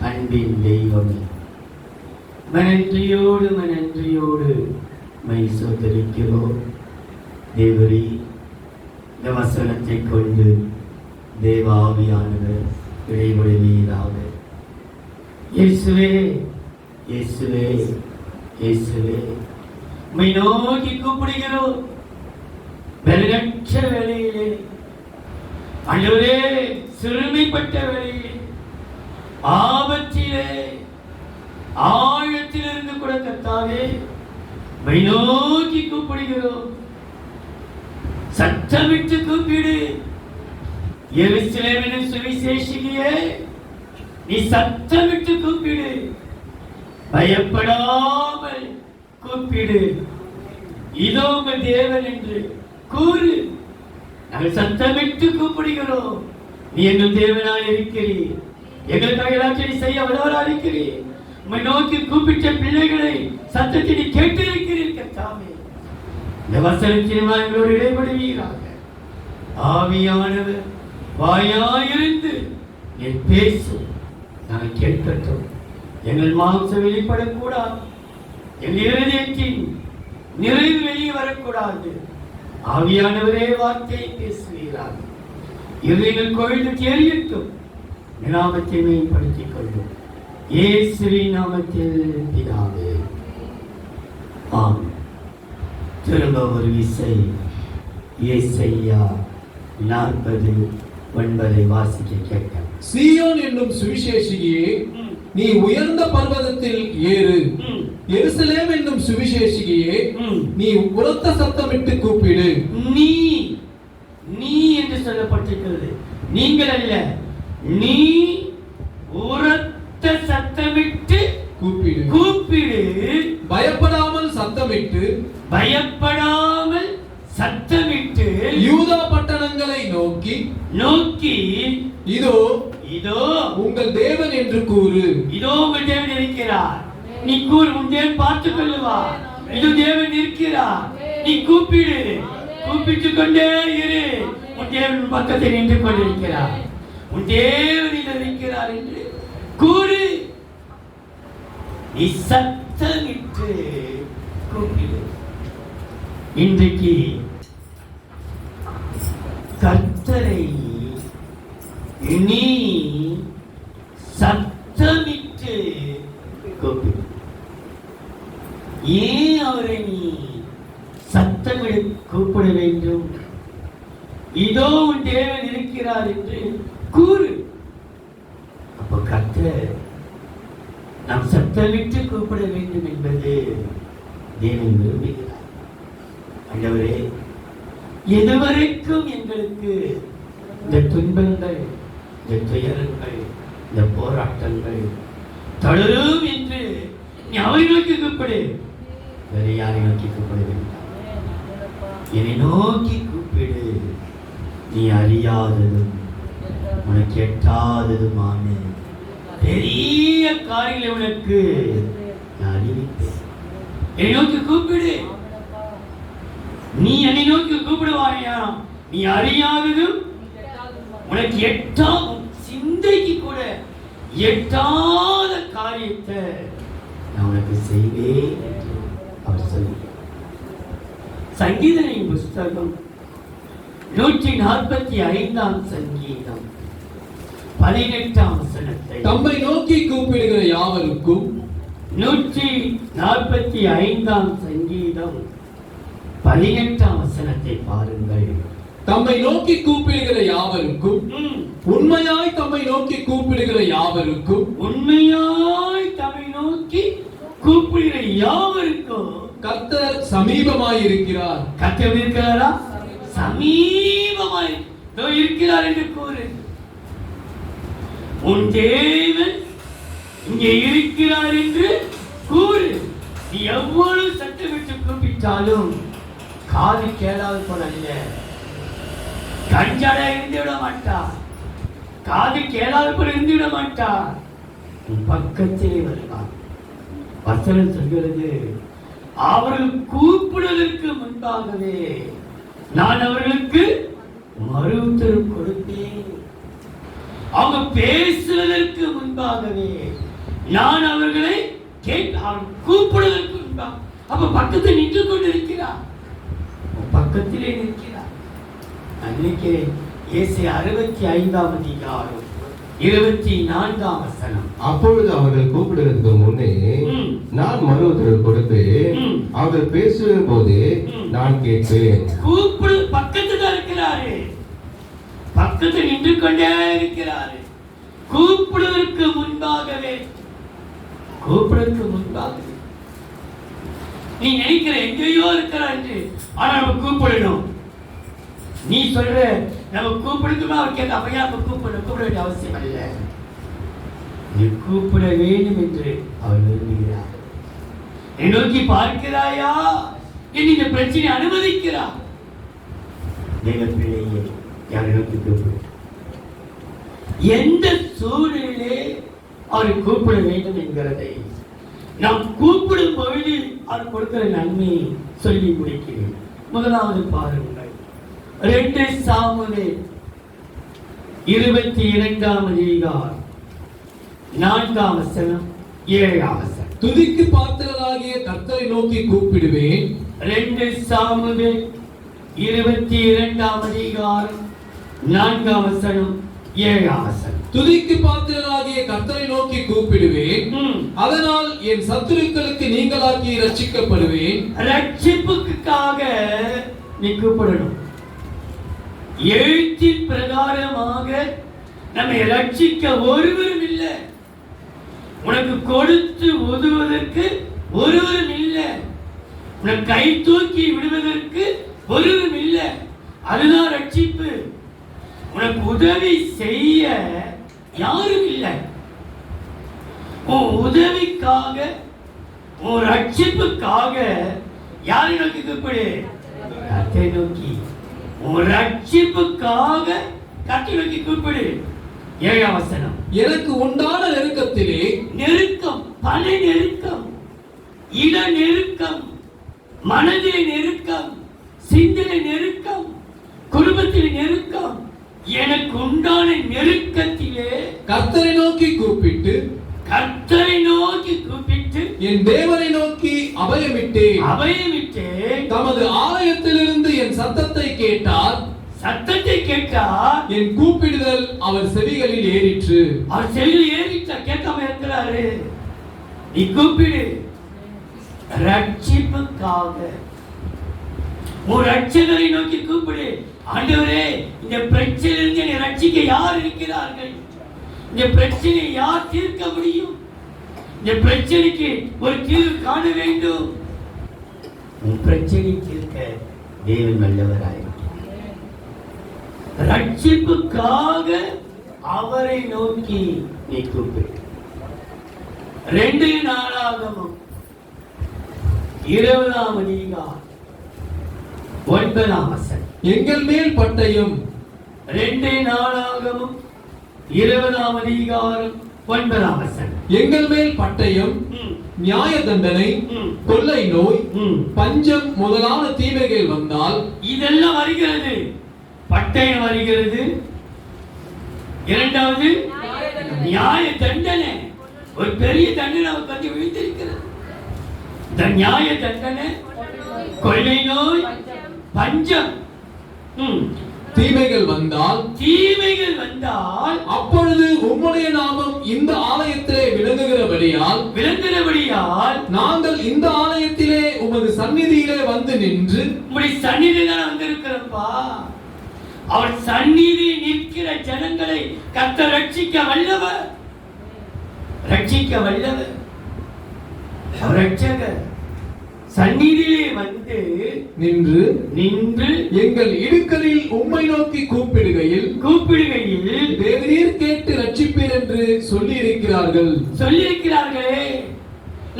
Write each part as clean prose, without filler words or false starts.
அன்பின் தெய்வமே, மனன்றியோடு மை சோதரிக்கிறோம். தேவரே, இந்த வசனத்தை கொண்டு தேவாவியானவர் இடைவெளியீராக. இயேசுவே, இயேசுவே, இயேசுவே, மை நோக்கி கூப்பிடுகிறோம். பலனற்ற வேளையிலே, ஆண்டவரே, சிறுமைப்பட்ட வேளையிலே, ஆபத்திலே, ஆழத்திலிருந்து கூட கர்த்தாவே மை நோக்கி கூப்பிடுகிறோம். சத்தமிட்டு கூப்பிடு. எருசலேமின் சுவிசேஷியே, நீ சத்தமிட்டு கூப்பிடு. பயப்படாமல் கூப்பிடு. இதோ உங்கள் தேவன் என்று கூறு. நாங்கள் சத்தமிட்டு கூப்பிடுகிறோம். நீ எங்கள் தேவனாய் இருக்கிறீர். எங்களுக்காக எல்லாத்தையும் செய்ய வல்லவராய் இருக்கிறீர். உம்மை நோக்கி கூப்பிட்ட பிள்ளைகளை சத்தத்தை நீ கேட்டிருக்கிறீர் கர்த்தாவே. இந்த வசனத்தின் எங்களோடு இடைபடுவீராக. ஆவியானவர் வாயாயிருந்து நீ பேசு. நாங்கள் கேட்கட்டும். எங்கள் மாம்சம் வெளிப்படக்கூடாது. எங்கள் இருதயத்தின் நிறைவு வெளியே வரக்கூடாது. ஆவியானவரே வார்த்தையை பேசுவீராக. இருதயங்கள் கொழுந்து தெரியட்டும். நாமத்தை மேம்படுத்திக் கொள்ளும். இயேசுவின் நாமத்தில் பிதாவே, ஆமென். திரும்ப ஒரு விசை ஏசாயா 40:9 வாசிக்க கேட்க. சீயோன் என்னும் சுவிசேஷியே, நீ உயர்ந்த பர்வதத்தில் ஏறு. எருசலேம் என்னும் சுவிசேஷியே, நீ உரத்த சத்தமிட்டு கூப்பிடு. நீ நீ என்று சொல்லப்பட்டிருக்கிறது. நீங்கள் அல்ல, நீ உரத்த சத்தமிட்டு கூப்பிடு. கூப்பிடு. பயப்படாமல் சத்தமிட்டு, பயப்படாமல் சத்தமிட்டு யூதா பட்டணங்களை நோக்கி நோக்கி இதோ இதோ உங்கள் தேவன் என்று கூறு. இதோ உங்கள் தேவன் இருக்கிறார். நீ கூறு. உன் தேவன் பார்த்துக் கொள்ளுவார். இதோ தேவன் இருக்கிறார். நீ கூப்பிடு. கூப்பிட்டுக் கொண்டே இரு. உன் தேவன் பக்கத்தில் நின்று கொண்டிருக்கிறார். உன் தேவன் இருக்கிறார் என்று கூறு. நீ சத்தமிட்டு கூப்பிடு. இன்றைக்கு கர்த்தரை நீ சத்தமிட்டு கூப்பிடு. ஏன் அவரை நீ சத்தமிட்டு கூப்பிட வேண்டும்? இதோ உன் தேவன் இருக்கிறார் என்று கூறு. அப்ப கர்த்தர் நாம் சத்தமிட்டு கூப்பிட வேண்டும் என்பது தேவன் விரும்புகிறார். ஆண்டவரே, எதுவரைக்கும் எங்களுக்கு இந்த துன்பங்கள், இந்த துயரங்கள், இந்த போராட்டங்கள் தொடரும் என்று நீ அவரை நோக்கி கூப்பிடு. வேற யாரை நோக்கி கூப்பிட வேண்டாம். என்னை நோக்கி கூப்பிடு. நீ அறியாததும் உனக்கு எட்டாததுமான பெரிய காரியங்களை உனக்கு நான் அறிவிப்பேன். என்னை நோக்கி கூப்பிடு. நீ என்னை நோக்கி கூப்பிடுவாரையா? நீ அறியாததும் உனக்கு சிந்தைக்கு கூட எட்டாத காரியத்தை நான் உனக்கு செய்வேன் என்று அவர் சொல்லுகிறார். சங்கீதனின் புஸ்தகம் 145 சங்கீதம் 18 வசனத்தை தம்மை நோக்கி கூப்பிடுகிற யாவருக்கும். 145 சங்கீதம் 18 வசனத்தை பாருங்கள். தம்மை நோக்கி கூப்பிடுகிற யாவருக்கும், உண்மையாய் தம்மை நோக்கி கூப்பிடுகிற யாவருக்கும், உண்மையாய் தம்மை நோக்கி கூப்பிடுகிற யாவருக்கும் கர்த்தர் சமீபமாயிருக்கிறார். கர்த்தர் இருக்கிறாரா? சமீபமாய் இருக்கிறார் என்று கூறு. உன் தேவன் இங்கே இருக்கிறார் என்று கூறு. நீ எவ்வளவு சத்தமிட்டு கூப்பிட்டாலும் காது கேளாது போல அல்ல. கஞ்சடா இருந்து விட மாட்டார். காது கேளாது போல இருந்து விட மாட்டார். உன் பக்கத்திலே வருவார். வசனம் சொல்கிறது, அவர்கள் கூப்பிடுவதற்கு முன்பாகவே நான் அவர்களுக்கு மறு உத்தரவு கொடுத்தேன். அவங்க பேசுவதற்கு முன்பாகவே நான் அவர்களை கூப்பிடுவதற்கு முன்பாக. அப்ப பக்கத்தில் நின்று கொண்டு இருக்கிறார், பக்கத்திலே நிற்கிறார். நான் நினைக்கிறேன் ஏசாயா 65ஆம் அதிகாரம் 24ஆம் வசனம். அப்பொழுது அவர்கள் கூப்பிடுவதற்கு முன்னே நான் மறு உத்தரவு கொடுப்பேன், அவர்கள் பேசுகிற போது நான் கேட்பேன். கூப்பிடு, பக்கத்துல தான் இருக்கிறாரு, பக்கத்தில் நின்று கொண்டே இருக்கிறாரு. கூப்பிடுவதற்கு முன்பாகவே, கூப்பிடுவதற்கு முன்பாகவே. நீ நினைக்கிற எங்கேயோ இருக்கிறா என்று, ஆனா நம்ம கூப்பிடணும். நீ சொல்ற நம்ம கூப்பிடுமா, அவர் கேட்க அப்ப நம்ம கூப்பிட வேண்டிய அவசியம் இல்லை. நீ கூப்பிட வேண்டும் என்று அவர் விரும்புகிறார். என்னை நோக்கி பார்க்கிறாயா என்று இந்த பிரச்சனை அனுமதிக்கிறார். தேவ பிள்ளையே, யாரை நோக்கி கூப்பிடு. எந்த சூழ்நிலையிலே அவரை கூப்பிட வேண்டும் என்கிறதை நாம் கூப்பிடும் பொழுது அவர் கொடுக்கிற நன்மையை சொல்லி முடிக்கிறேன். முதலாவது பாருங்கள், 2 சாமுவேல் 22ஆம் அதிகாரம் 4ஆம் வசனம் 7ஆம் வசனம். துதிக்கு பாத்திரராகிய கர்த்தரை நோக்கி கூப்பிடுவேன். 2 சாமுவேல் 22ஆம் அதிகாரம் 4ஆம் வசனம் 7ஆம் வசனம். துதிக்கு பாத்திரராகிய கர்த்தரை நோக்கி கூப்பிடுவேன், அதனால் என் சத்துருக்களுக்கு நீங்களாக்கி ரட்சிக்கப்படுவேன். ரட்சிப்புக்காக நீ கூப்பிடணும். எழுத்தின் பிரகாரமாக நம்மை ரட்சிக்க ஒருவரும் இல்லை. உனக்கு கொடுத்து உதவுவதற்கு ஒருவரும் இல்லை. உனக்கு கை தூக்கி விடுவதற்கு ஒருவரும் இல்லை. அதுதான் ரட்சிப்பு. உனக்கு உதவி செய்ய யாரும் இல்லை. உன் உதவிக்காக, உன் ரட்சிப்புக்காக யாரை நோக்கி கூப்பிடு? கர்த்தரை நோக்கி. உன் ரட்சிப்புக்காக கர்த்தரை நோக்கி கூப்பிடு. 7ஆம் வசனம். எனக்கு உண்டான நெருக்கத்திலே, நெருக்கம், பல நெருக்கம், இட நெருக்கம், மனதில் நெருக்கம், சிந்தனை நெருக்கம், குடும்பத்தில் நெருக்கம், எனக்கு உண்டான நெருக்கத்திலே கர்த்தரை நோக்கி கூப்பிட்டு, கர்த்தரை நோக்கி கூப்பிட்டு, என் தேவனை நோக்கி அபயமிட்டேன். தமது ஆலயத்திலிருந்து என் சத்தத்தை கேட்டார். சத்தத்தை கேட்டார். என் கூப்பிடுதல் அவர் செவிகளில் ஏறிற்று. அவர் செவியில் ஏறிச்சா? கேட்காம இருக்கிறாரு. நீ கூப்பிடு. ரட்சிப்புக்காக ஒரு ரட்சகரை நோக்கி கூப்பிடு. ஆண்டவரே, இந்த பிரச்சனையிலிருந்து என்னை ரட்சிக்க யார் இருக்கிறார்கள்? இந்த பிரச்சனையை யார் தீர்க்க முடியும்? இந்த பிரச்சனைக்கு ஒரு தீர்வு காண வேண்டும். உன் பிரச்சனை தீர்க்க தேவன் வல்லவராய். ரட்சிப்புக்காக அவரை நோக்கி நீ கூப்பிடு. 2 நாளாகமம் 20ஆம் அதிகாரம் 9ஆம் வசனம். எங்கள் மேல் பட்டயம். 2 நாளாகமம் 20ஆம் அதிகாரம் 9ஆம் வசனம். எங்கள் மேல் பட்டயம், நியாய தண்டனை, கொள்ளை நோய், பஞ்சம் முதலான தீமைகள் வந்தால், இதெல்லாம் வருகிறது. பட்டயம் வருகிறது. இரண்டாவது நியாய தண்டனை. ஒரு பெரிய தண்டனை அவர் பற்றி விழுந்திருக்கிறது. இந்த நியாய தண்டனை, கொள்ளை நோய், பஞ்சம், தீமைகள் வந்தால், அப்பொழுது உம்முடைய நாமம் இந்த ஆலயத்திலே விளங்குகிறபடியால் நாங்கள் இந்த ஆலயத்திலே உமது சந்நிதியிலே வந்து நின்று, உம்முடைய சந்நிதியில தான் வந்திருக்கிறோம்ப்பா. அவர் சந்நிதி நிற்கிற ஜனங்களை கர்த்தர் ரட்சிக்க வல்லவர். ரட்சகர் சந்நிதியிலே வந்து நின்று எங்கள் இடுக்களில் உம்மை நோக்கி கூப்பிடுகையில் தேவரீர் கேட்டு ரட்சிப்பீர் என்று சொல்லியிருக்கிறார்களே.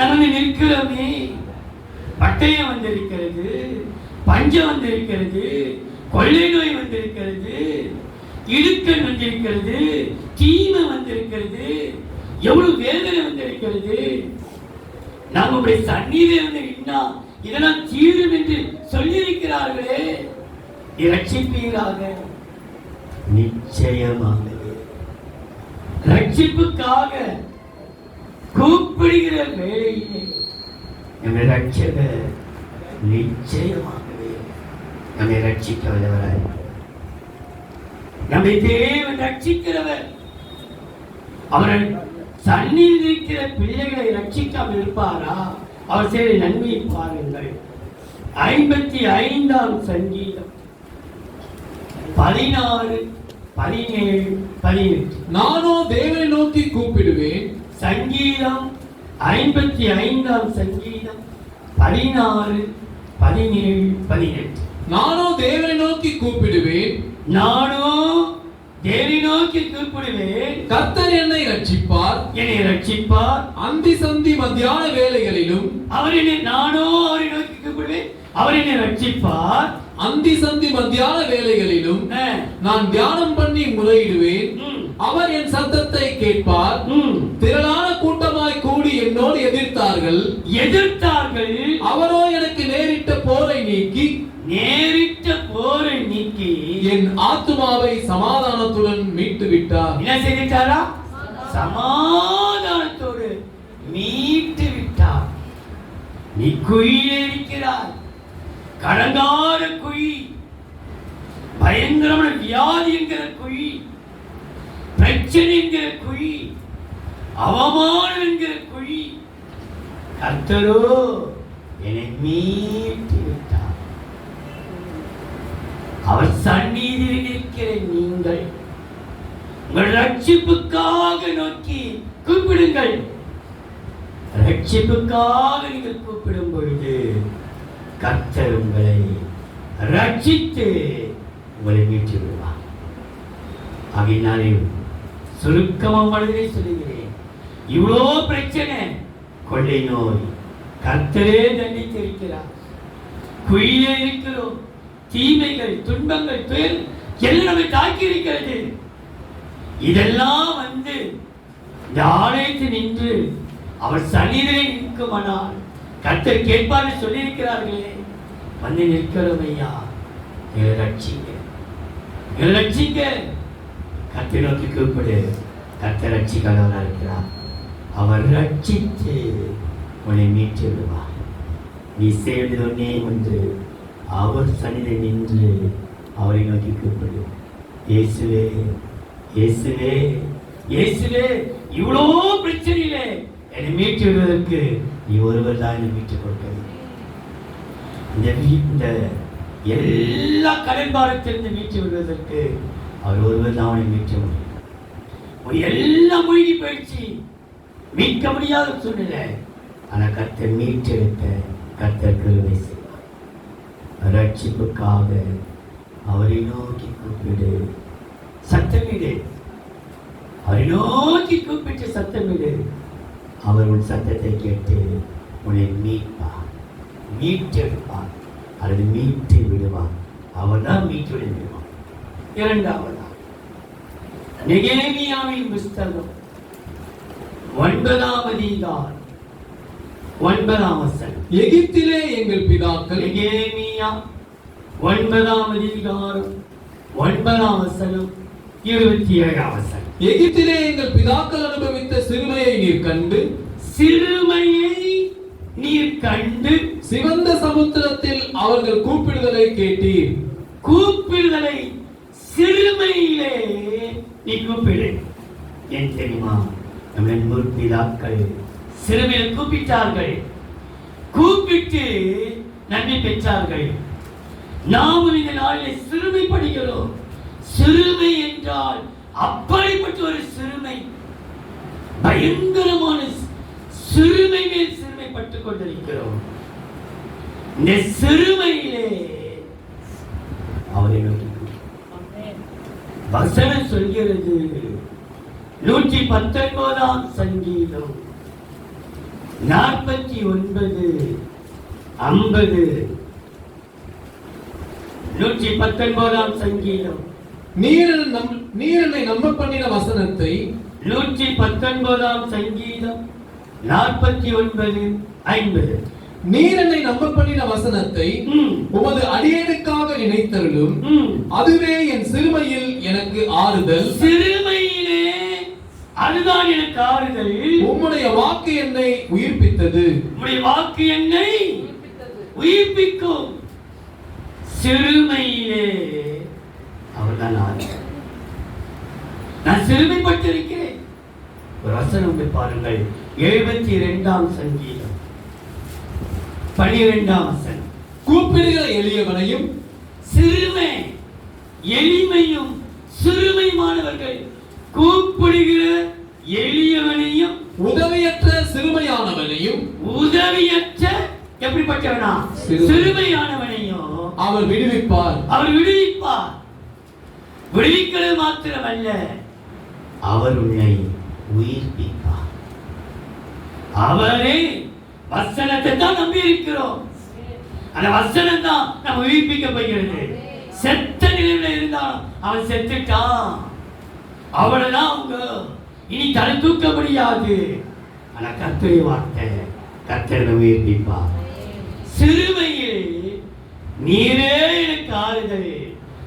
நம்ம நிற்கிறோமே. பட்டயம் வந்திருக்கிறது, பஞ்சம் வந்திருக்கிறது, கொள்ளை நோய் வந்திருக்கிறது, இடுக்கல் வந்திருக்கிறது, தீமை வந்திருக்கிறது, எவ்வளவு வேதனை வந்திருக்கிறது. நம்முடைய சந்நிதியிலே வந்து நின்னா இதெல்லாம் தீரும் என்று சொல்லியிருக்கிறார்களே. இரட்சிப்பீராக. நிச்சயமாகவே ரட்சிப்புக்காக கூப்பிடுகிற வேளையிலே நம்மை ரட்சகர் நிச்சயமாகவே நம்மை ரட்சிக்க வல்லவராய், நம்மை தேவன் ரட்சிக்கிறவர். அவர் சன்னில் இருக்கிற பிள்ளைகளை ரட்சிக்காமல் இருப்பாரா? அவர் செய்த நன்மையை பாருங்கள். 55ஆம் சங்கீதம் 16, 17, 18. நானோ தேவனை நோக்கி கூப்பிடுவேன். சங்கீதம் 55ஆம் சங்கீதம் 16, 17, 18. நானோ தேவனை நோக்கி கூப்பிடுவேன். நானோ தேவனை நோக்கி கூப்பிடுவேன். கர்த்தர் என்னை ரட்சிப்பார். என்னை ரட்சிப்பார். அந்தி சந்தி மத்தியான வேளைகளிலும் நானோ அவரை நோக்கி கூப்பிடுவேன். அவர் என்னை ரட்சிப்பார். அந்தி சந்தி மத்தியான வேளைகளிலும் நான் தியானம் பண்ணி முறையிடுவேன். அவர் என் சத்தத்தை கேட்பார். திரளான கூட்டமாய் கூடி என்னோடு எதிர்த்தார்கள். அவரோ எனக்கு நேரிட்ட போரை நீக்கி என் ஆத்துமாவை சமாதானத்துடன் மீட்டு விட்டார். என்ன செய்தாரா? சமாதானத்தோடு மீட்டு விட்டார். நீ குயிலே இருக்கிறாய், கடங்கார குயி, பயங்கரமான வியாதி என்கிற குயி, பிரச்சனை என்கிற குயி, அவமானம் என்கிற குயி. கர்த்தரோ என்னை மீட்டு விட்டார். அவர் சந்நிதியில் இருக்கிற நீங்கள் உங்கள் ரட்சிப்புக்காக நோக்கி கூப்பிடுங்கள். ரட்சிப்புக்காக நீங்கள் கூப்பிடும் பொழுது கர்த்தர் உங்களை ரட்சித்து உங்களை மீட்டு விடுவார். ஆகையினாலே சுருக்கமாக மனதிலே சொல்லுகிறேன், இவ்வளோ பிரச்சனை, கொள்ளை நோய் கர்த்தரே தண்டித்திருக்கிறார். குயிலே இருக்கிறோம், தீமைகள், துன்பங்கள், துயர் எல்லாம் நம்மை தாக்கி இருக்கிறது. இதெல்லாம் வந்து இந்த ஆலயத்தில் நின்று அவர் சன்னிதிலே நிற்குமானால் கர்த்தர் கேட்பார் சொல்லியிருக்கிறார்களே. வந்து நிற்கிறோம் ஐயா, எங்களை ரட்சிங்க, எங்களை ரட்சிங்க. கர்த்தரை நோக்கி கூப்பிடு. கர்த்தர் ரட்சிக்கிறவராக இருக்கிறார். அவர் ரட்சித்து உன்னை மீட்டு விடுவார். நீ செய்வது ஒன்னே ஒன்று, அவர் சன்னிதியில் நின்று அவரை நோக்கி கூப்பிடு. இயேசுவே, இயேசுவே, இயேசுவே, இவ்வளோ பிரச்சனையிலே என்னை மீட்டு விடுவதற்கு நீ ஒருவர் தான் என்னை மீட்டுக் கொடுக்க. இந்த எல்லா கடன்பாரத்திலிருந்து மீட்டு விடுவதற்கு அவர் ஒருவர் தான் அவனை மீட்ட முடியும். எல்லாம் மூழ்கி போயிடுச்சு, மீட்க முடியாத சூழ்நிலை. ஆனால் கர்த்தர் மீட்டெடுத்த கர்த்தர் கிருபை செய்வார். ரட்சிப்புக்காக அவரை நோக்கி கூப்பிடு, சத்தமிடு. அவரை நோக்கி கூப்பிட்டு சத்தமிடு. அவர் உன் சத்தத்தை கேட்டு உன்னை மீட்பார், மீட்டெடுப்பார், அல்லது மீட்டு விடுவார். அவர் தான் மீட்டு விடுவார். இரண்டாவதா நெகேமியாவின் புஸ்தகம் 9ஆம் அதிகாரம் 9ஆம் வசனம். எகிப்திலே எங்கள் பிதாக்கள். நெகேமியா 9ஆம் அதிகாரம் 9ஆம் வசனம் 27ஆம் வசனம். எகிப்திலே எங்கள் பிதாக்கள் அனுபவித்த சிறுமையை நீர் கண்டு, சிறுமையை நீர் கண்டு சிவந்த சமுத்திரத்தில் அவர்கள் கூப்பிடுதலை கேட்டீர். கூப்பிடுதலை சிறுமையிலே நீ கூப்பிடு. ஏன் தெரியுமா? நம்முடைய முற்பிதாக்கள் சிறுமையில் கூப்பிட்டார்கள், கூப்பிட்டு நன்மை பெற்றார்கள். நாமும் இந்த நாளில் சிறுமைப்படுகிறோம். சிறுமை என்றால் அப்படிப்பட்ட ஒரு சிறுமை, பயங்கரமான சிறுமை மேல் சிறுமைப்பட்டுக் கொண்டிருக்கிறோம். இந்த சிறுமையிலே அவரை நோக்கி வசனம் சொல்கிறது. 119ஆம் சங்கீதம் 49, 50. 119ஆம் சங்கீதம். நீர் என்னை நம்ப பண்ணின வசனத்தை. 119ஆம் சங்கீதம் 49, 50. நீர் என்னை நம்ப பண்ணின வசனத்தை உமது அடியேனுக்காக நினைத்தருளும். அதுவே என் சிறுமையில் எனக்கு ஆறுதல். சிறுமையிலே அதுதான் எனக்கு ஆறுதல். உம்முடைய வாக்கு என்னை உயிர்ப்பித்தது. உம்முடைய வாக்கு என்னை உயிர்ப்பிக்கும். சிறுமையிலே அவர்தான் ஆறுதல். நான் சிறுமைப்பட்டிருக்கிறேன். ஒரு வசனம் பாருங்கள், 72ஆம் சங்கீதம் 12ஆம் வசனம். கூப்பிடுகிற எளியவனையும் சிறுமை எளிமையும் சிறுமையுமானவர்கள் கூப்பிடுகிற எளியவனையும் உதவியற்ற சிறுமையானவனையும் உதவியற்ற எப்படிப்பட்டவனா சிறுமையானவனையும் அவர் விடுவிப்பார். அவர் விடுவிப்பார். விடுவிக்கிறது மாத்திரமல்ல, அவர் உன்னை உயிர்ப்பிப்பார். அவரே வசனத்தை தான் நம்பி இருக்கிறோம். அந்த வசனம் தான் நம்ம உயிர்ப்பிக்கப்படுகிறது. செத்த நிலையில இருந்தாலும் அவன் செத்துட்டான், அவ்வளவுதான். அவங்க இனி தலை தூக்க முடியாது. ஆனா கர்த்தருடைய வார்த்தை கர்த்தரை உயிர்ப்பிப்பார். சிறுமையில் நீரே எனக்கு ஆறுதல்.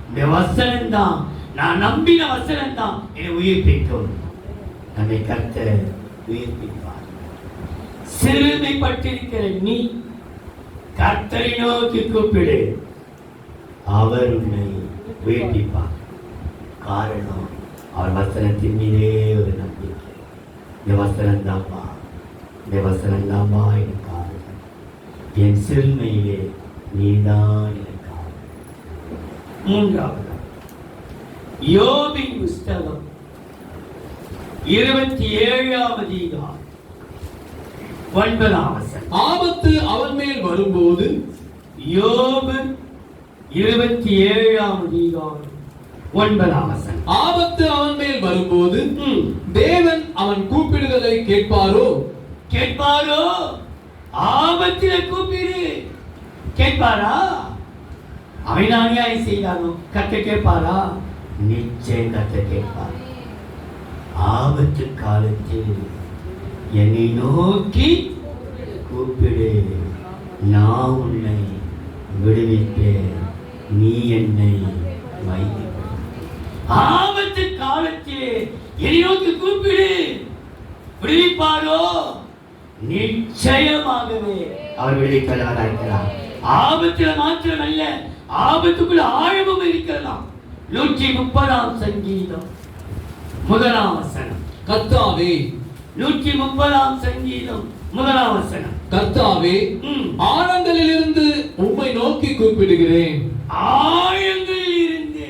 இந்த வசனம் தான், நான் நம்பின வசனம் தான் என்னை உயிர்ப்பிக்கும். நம்மை கர்த்தர் உயிர்ப்பிப்பார். சிறுமைப்பட்டிருக்கிற நீ கர்த்தரை நோக்கி கூப்பிடு, அவர் உன்னை உயிர்ப்பிப்பார். காரணம், அவர் வசனத்தின் மீதே ஒரு நம்பிக்கை. இந்த வசனம் தான்பா, இந்த வசனம் தான்பா எனக்கு ஆறுதல். என் சிறுமையிலே நீதான் எனக்கு ஆறுதல். மூன்றாவது யோபின் புஸ்தகம் 27ஆம் அதிகாரம் 9ஆம் வசனம். ஆபத்து அவன் மேல் வரும்போது, யோபு 27ஆம் அதிகாரம் 9ஆம் வசனம். ஆபத்து அவன் மேல் வரும்போது தேவன் அவன் கூப்பிடுதலை கேட்பாரோ? கேட்பாரோ? ஆபத்தில கூப்பிடு, கேட்பாரா? அவன் அநியாயம் செய்தானோ கர்த்தர் கேட்பாரா? நிச்சயம் கர்த்தர் கேட்பார். ஆபத்து காலத்தில் என்னை நோக்கி கூப்பிடு, நான் உன்னை விடுவிப்பேன், நீ என்னை வைத்திருப்பாய். ஆபத்து காலத்தில் என்னை நோக்கி கூப்பிடு, விடுவிப்பாரோ? நிச்சயமாகவே அவர் விடுவிக்கிறவராக இருக்கிறார். ஆபத்துல மாத்திரமல்ல, ஆபத்துக்குள்ள ஆழமும் இருக்கிறதாம். 130ஆம் சங்கீதம் 1ஆம் வசனம். கர்த்தாவே, 130ஆம் சங்கீதம் 1ஆம் வசனம். கர்த்தாவே, ஆழங்களிலிருந்து உம்மை நோக்கி கூப்பிடுகிறேன். ஆழங்களில் இருந்து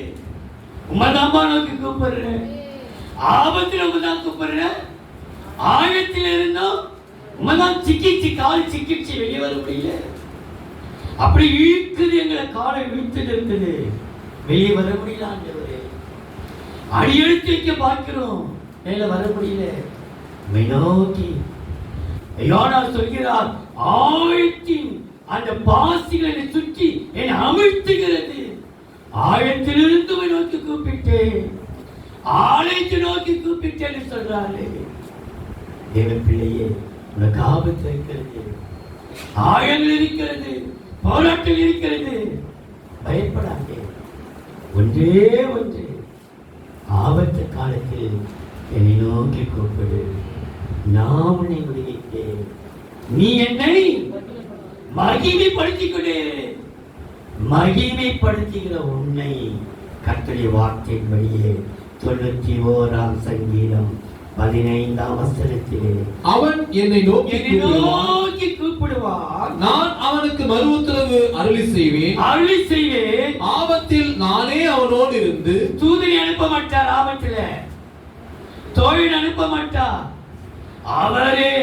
உமதாம்பா நோக்கி கூப்பிடுறேன். ஆபத்தில் உமதான் கூப்பிடுறேன். ஆழத்தில் இருந்தோம் உமதான் சிக்கிச்சு, கால் சிக்கிச்சு, வெளியே வர முடியல. அப்படி இழுக்குது, எங்களை காலை இழுத்து இருக்குது, வெளியே வர முடியல. ஆண்டவரே, அடி எடுத்து வைக்க பார்க்கிறோம், மேல வர முடியல. நோக்கி யோனார் சொல்கிறார், ஆழத்தின் அந்த பாசிகளை சுற்றி என்னை அமிழ்த்துகிறது. ஆழத்திலிருந்து நோக்கி கூப்பிட்டேன், ஆழத்தை நோக்கி கூப்பிட்டேன்னு சொல்றாரு. தேவ பிள்ளையே, உனக்கு ஆபத்து இருக்கிறது, ஆழங்கள் இருக்கிறது, போராட்டம் இருக்கிறது. பயப்படாதே. ஒன்றே ஒன்று, ஆபத்து காலத்தில் என்னை நோக்கி கூப்பிடு, நான் உன்னை விடுவித்தேன், நீ என்னை மகிமைப்படுத்திக் கொடு. மகிமைப்படுத்துகிற உன்னை கர்த்தருடைய வார்த்தையின்படியே 91ஆம் சங்கீதம் 15ஆம் வசனத்திலே அவன் என்னை நோக்கி கூப்பிடுவான், நான் அவனுக்கு மறு உத்தரவு அருளி செய்வேன். ஆபத்தில் நானே அவனோடு இருந்து. தூதனை அனுப்ப மாட்டார், ஆபத்தில் தோழன் அனுப்ப மாட்டார். அவரே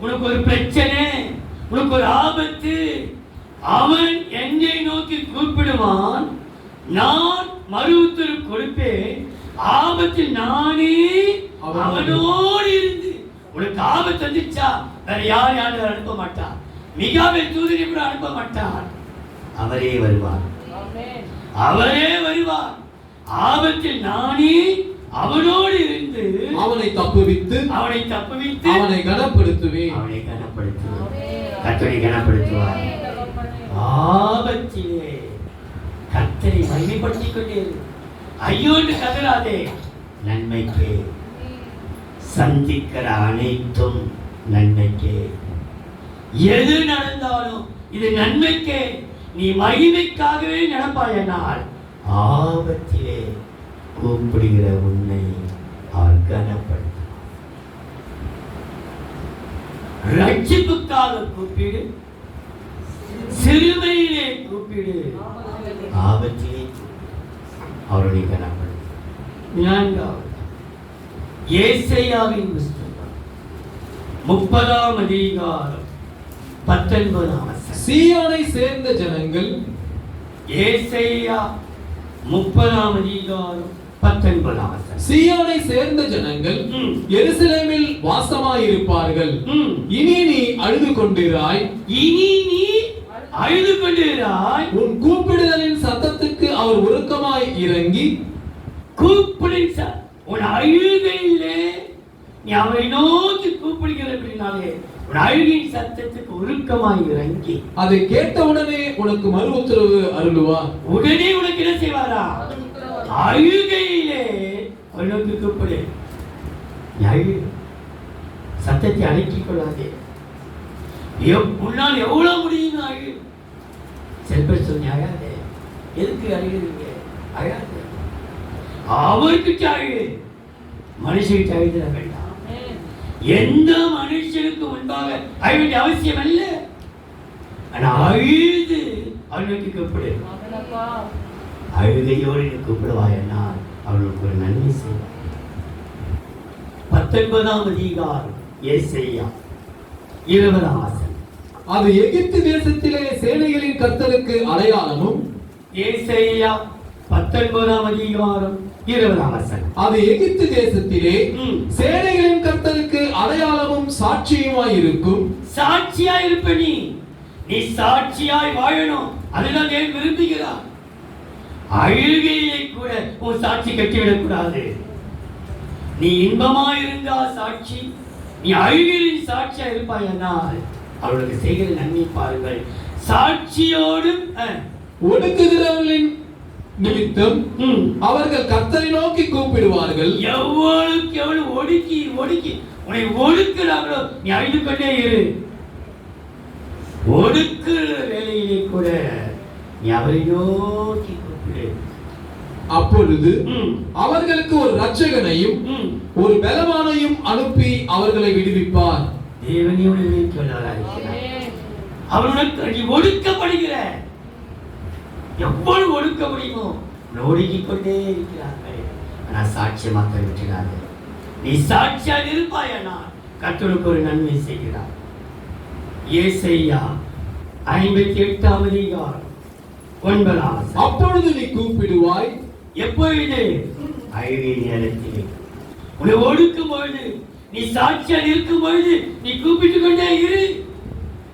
உனக்கு ஒரு பிரச்சனை, உனக்கு ஒரு ஆபத்து, அவன் என்னை நோக்கி கூப்பிடுவான், நான் மறு உத்தரவு கொடுப்பேன். ஆபத்தில் நானே அவனோடு இருந்து. உனக்கு ஆபத்து வந்துச்சா வேற யாரும் அனுப்ப மாட்டார். மிகாவேல் தூதனை கூட அனுப்ப மாட்டார். அவரே வருவார், அவரே வருவார். ஆபத்தில் நானே அவனோடு இருந்து அவனை தப்புவித்து அவனை கனப்படுத்துவேன். கர்த்தரை கனப்படுத்துவார். ஆபத்திலே கர்த்தரை மகிமைப்படுத்திக் கொண்டே ஐயோ என்று கதறாதே, நன்மைக்கு சந்திக்கிற அனைத்தும் நன்மைக்கே. எது நடந்தாலும் இது நன்மைக்கே. நீ மகிமைக்காகவே நடப்பாயனால் ஆபத்திலே கூப்பிடுகிற உன்னை அவர் கனப்படுத்துவார். ரட்சிப்புக்காக கூப்பிடு, சிறுமையிலே கூப்பிடு, ஆபத்திலே அவருடைய கனப்படுத்துவார். 4வது ஏசாயாவின் புத்தகம் 30ஆம் அதிகாரம் 19ஆம் வசனம். சீயோனை சேர்ந்த ஜனங்கள், ஏசாயா 30ஆம் அதிகாரம் 19ஆம் வசனம். சீயோனை சேர்ந்த ஜனங்கள் எருசலேமில் வாசமாயிருப்பார்கள். இனி நீ அழுது கொண்டிராய், இனி நீ அழுது கொண்டிராய். உன் கூப்பிடுதலின் சத்தத்துக்கு அவர் உருக்கமாய் இறங்கி, கூப்பிடின் உன் அழுகையிலே நீ அவரை நோக்கி கூப்பிடுகிறபடினாலே உன் அழுகையின் சத்தத்துக்கு உருக்கமாய் இறங்கி அதை கேட்டவுடனே உனக்கு மறு உத்தரவு அருளுவார். உடனே உனக்கு என்ன செய்வாரா? அழுகையிலே அவனுக்கு கூப்பிடு. அழு, சத்தத்தை அடக்கிக் கொள்ளாதே. உன்னால் எவ்வளவு முடியும் அழு. சில பேர் சொல்லி அழாதே. எதுக்கு அழுகிறீங்க? அழாதே. அவருக்கு அழு, மனுஷனுக்கு அழுத வேண்டாம். எந்த மனுஷனுக்கு முன்பாக அழ வேண்டிய அவசியம் அல்ல. ஆனா அழுது அவனுக்கு கூப்பிடு. அழுகையோடு நீ கூப்பிடுவாயனால் அவளுக்கு ஒரு நன்மை செய்வார். 19ஆம் அதிகாரம் ஏசாயா 20ஆம் வசனம். அது எகிப்து தேசத்திலே சேனைகளின் கர்த்தருக்கு அடையாளமும். ஏசாயா 19ஆம் அதிகாரம் 20ஆம் வசனம். அது எகிப்து தேசத்திலே சேனைகளின் கர்த்தருக்கு அடையாளமும் சாட்சியுமாய் இருக்கும். சாட்சியாய் இருப்ப நீ சாட்சியாய் வாழணும். அதுதான் ஏன் விரும்புகிறார். அழுகையை கூட உன் சாட்சி கட்டிவிடக் கூடாது. நீ இன்பமாயிருந்தா சாட்சி, நீ அழுகையின் சாட்சியா இருப்பாயனால் அவர்களுக்கு செய்கிற நன்மை பாருங்கள். சாட்சியோடும் ஒடுக்குகிறவர்களின் நிமித்தம் அவர்கள் கர்த்தரை நோக்கி கூப்பிடுவார்கள். எவ்வளவுக்கு எவ்வளவு ஒடுக்கி ஒடுக்கி உன்னை ஒடுக்குறாங்களோ நீ அழுது கொண்டே இரு. ஒடுக்குற வேலையிலே கூட நீ அவரை நோக்கி கூப்பிடு. அப்பொழுது அவர்களுக்கு ஒரு இரட்சகனையும் ஒரு பலவானையும் அனுப்பி அவர்களை விடுவிப்பார். தேவனியோடு இருக்கிறார். அவனுக்கு நீ ஒடுக்கப்படுகிற எவ்வளவு ஒடுக்க முடியுமோ ஒடுக்கிக் கொண்டே இருக்கிறார்கள். ஆனா சாட்சிய மக்கள் விட்டுறார்கள். நீ சாட்சியாக இருப்பாயனா கர்த்தருக்கு ஒரு நன்மை செய்கிறார். ஏசாயா 58ஆம் அதிகாரம் 9ஆம் வசனம். அப்பொழுது நீ கூப்பிடுவாய். எப்பொழுது? அழுகை நேரத்திலே. உன்னை ஒடுக்கும் பொழுது, நீ சாட்சியாக இருக்கும் பொழுது நீ கூப்பிட்டுக் கொண்டே இரு.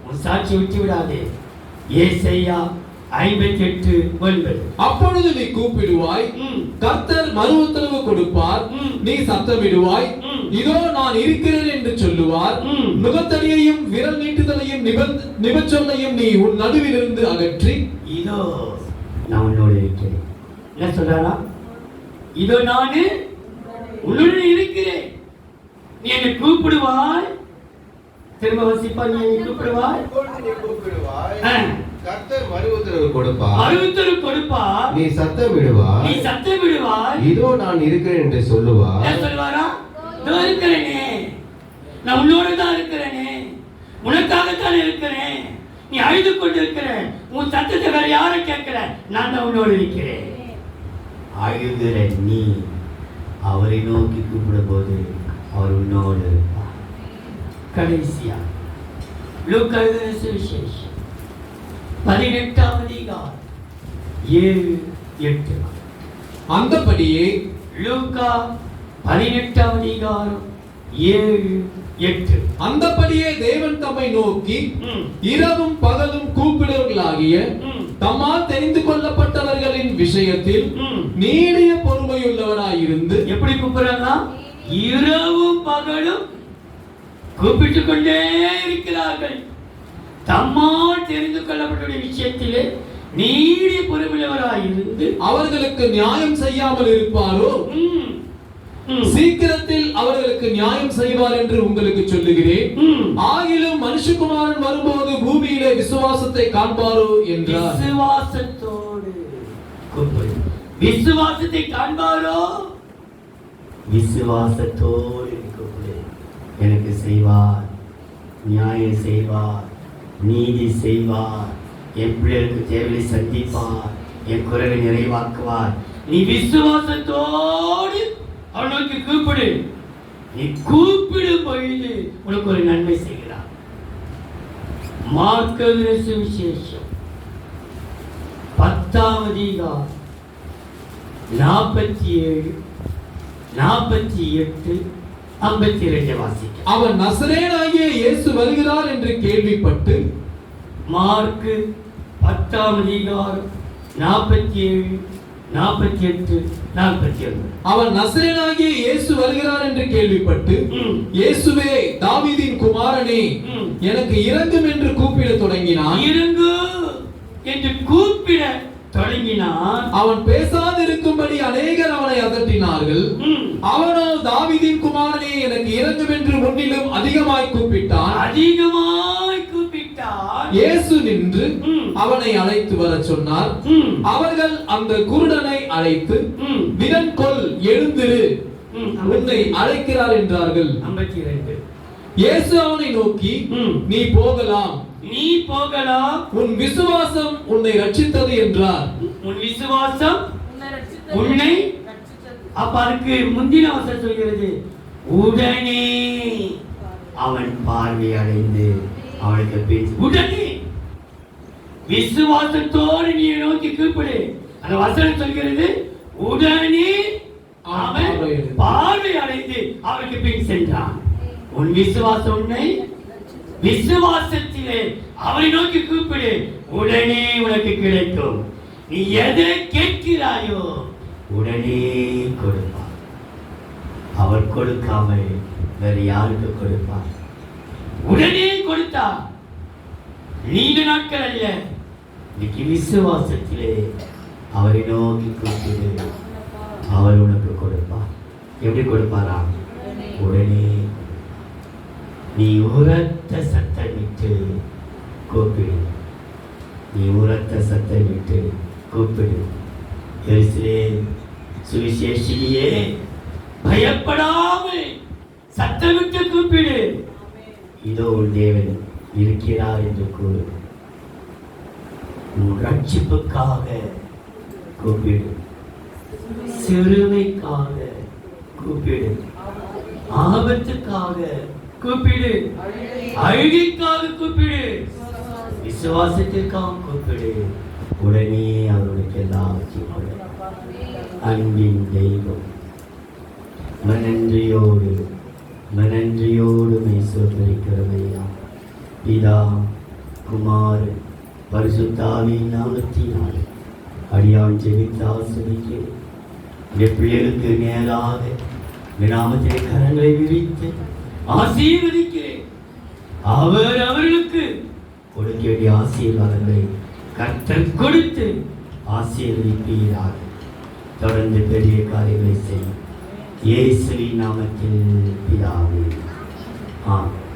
உன் சாட்சி விட்டு விடாதே. ஏசாயா 58:9. அப்பொழுது நீ கூப்பிடுவாய், கர்த்தர் மறு உத்தரவு கொடுப்பார். நீ சத்தமிடுவாய், இதோ நான் இருக்கிறேன் என்று சொல்லுவார். நுகத்தடியையும் விரல் நீட்டுதலையும் நிபச்சொல்லையும் நீ உன் நடுவிலிருந்து அகற்றி, இதோ நான் உன்னோடு இருக்கிறேன். என்ன சொல்றாரா? இதோ நானு உன்னோடு இருக்கிறேன். நீ என்னை கூப்பிடுவாய். திரும்ப வசிப்பா. நீ என்னை கூப்பிடுவாய். கர்த்தர் மறு உத்தரவு கொடுப்பார். மறு உத்தரவு கொடுப்பார். நீ சத்தமிடுவாய். நீ சத்தமிடுவாய். இதோ நான் இருக்கிறேன் என்று சொல்லுவார். என்ன சொல்வாரா? நான் இருக்கிறேனே, நான் உன்னோடு தான் இருக்கிறேனே, உனக்காகத்தான் இருக்கிறேன். நீ அழுது கொண்டு இருக்கிற, உன் சத்தத்தை வேற யாரை கேட்கிற? நான் தான் உன்னோடு இருக்கிறேன். அழுகிற நீ அவரை நோக்கி கூப்பிடும் போது அவர் உன்னோடு இருப்பார். கடைசியா லூக்கா எழுதின சுவிசேஷம் 18ஆம் அதிகாரம் 7-8. அந்தபடியே லூக்கா 18ஆம் அதிகாரம் 7-8. அந்தபடியே தேவன் தம்மை நோக்கி இரவும் பகலும் கூப்பிடுவர்களாகிய தம்மால் தெரிந்து கொள்ளப்பட்டவர்களின் விஷயத்தில் நீடிய பொறுமையுள்ளவராயிருந்து. எப்படி கூப்பிடுறாங்க? இரவும் பகலும் கூப்பிட்டுக் கொண்டே இருக்கிறார்கள். தம்மால் தெரிந்து கொள்ளப்பட்ட விஷயத்திலே நீடிய பொறுமையுள்ளவராயிருந்து அவர்களுக்கு நியாயம் செய்யாமல் இருப்பாரோ? சீக்கிரத்தில் அவர்களுக்கு நியாயம் செய்வார் என்று உங்களுக்கு சொல்லுகிறேன். ஆகிலும் மனுஷகுமாரன் வரும்போது பூமியிலே விசுவாசத்தை காண்பாரோ என்றார். விசுவாசத்தோடு கூப்பிடு. விசுவாசத்தை காண்பாரோ? விசுவாசத்தோடு கூப்பிடு. எனக்கு செய்வார், நியாயம் செய்வார், நீதி செய்வார், என் பிள்ளைகளுக்கு தேவையை சந்திப்பார், என் குறைவை நிறைவாக்குவார். நீ விசுவாசத்தோடு அவனுக்கு கூப்பிடு. நீ கூப்பிடும் பொழுது உனக்கு ஒரு நன்மை செய்கிறார். மார்க்கு சுவிசேஷம் 10ஆம் அதிகாரம் 47, 48, 52 வாசிக்க. அவன் நசரேயனாகிய இயேசு வருகிறார் என்று கேள்விப்பட்டு, மார்க்கு 10ஆம் அதிகாரம் 47, 48, 49. அவன் நசரேயனாகிய இயேசு வருகிறார் என்று கேள்விப்பட்டு, இயேசுவே தாவீதின் குமாரனே எனக்கு இரங்கும் என்று கூப்பிடத் தொடங்கினான். இறங்கு என்று கூப்பிட தொடங்கினான். அவன் பேசாதிருக்கும்படி அநேகர் அவனை அதட்டினார்கள். அவனோ தாவீதின் குமாரனே எனக்கு இரங்கும் என்று முன்னிலும் அதிகமாய் கூப்பிட்டான். இயேசு நின்று அவனை அழைத்து வர சொன்னார். அவர்கள் அந்த குருடனை அழைத்து, விரன் கொல், எழுந்திரு, உன்னை அழைக்கிறார் என்றார்கள். 52. இயேசு அவனை நோக்கி, நீ போகலாம், நீ போகலாம், உன் விசுவாசம் உன்னை ரட்சித்தது என்றார். உன் விசுவாசம் உன்னை. அப்ப அதுக்கு முந்தின வசனம் சொல்கிறது, உடனே அவன் பார்வை அடைந்து அவனுக்கு பேச்சு. உடனே விசுவாசத்தோடு நீ நோக்கி கூப்பிடு. அந்த வசனம் சொல்கிறது, உடனே அவன் பார்வை அடைந்து அவனுக்கு பின் சென்றான். உன் விசுவாசம் உன்னை. விசுவாசத்திலே அவனை நோக்கி கூப்பிடு, உடனே உனக்கு கிடைக்கும். நீ எதை கேட்கிறாயோ உடனே கொடுப்பார். அவர் கொடுக்காமல் வேறு யாருக்கு கொடுப்பார்? உடனே கொடுத்தா நீண்ட நாட்கள் அல்ல. இன்னைக்கு விசுவாசத்திலே அவரை நோக்கி கூப்பிடு, அவர் உனக்கு கொடுப்பார். எப்படி கொடுப்பாரா? உடனே. நீ உரத்த சத்தமிட்டு கூப்பிடு. நீ உரத்த சத்தமிட்டு கூப்பிடு. எருசலேம் சுவிசேஷியே, பயப்படாமல் சத்தமிட்டு கூப்பிடு. இதோ உன் தேவன் இருக்கிறார் என்று கூறு. உன் ரட்சிப்புக்காக கூப்பிடு. சிறுமைக்காக கூப்பிடு. ஆபத்துக்காக கூப்பிடு. அழுகைக்காக கூப்பிடு. விசுவாசத்திற்காக கூப்பிடு. உடனே அவர்களுக்கு எல்லாவற்றையும் கொடு. அன்பின் தெய்வம், மனன்றியோடு மெய்சோதரிக்கிறவையா பிதா, குமார், பரிசுத்தாவின் நாமத்தினால் அடியான் ஜெபித்து ஆசீர்வதிக்கிறேன். பிள்ளைகளுக்கு நேராக நாமத்திலே கரங்களை விரித்து ஆசீர்வதிக்கிறேன். அவர் அவர்களுக்கு கொடுக்க வேண்டிய ஆசீர்வாதங்களை கர்த்தர் கொடுத்து ஆசீர்வதிப்பீராக. தொடர்ந்து பெரிய காரியங்களை செய்யும் இயேசுவின் நாமத்தில் பிதாவே, ஆமென்.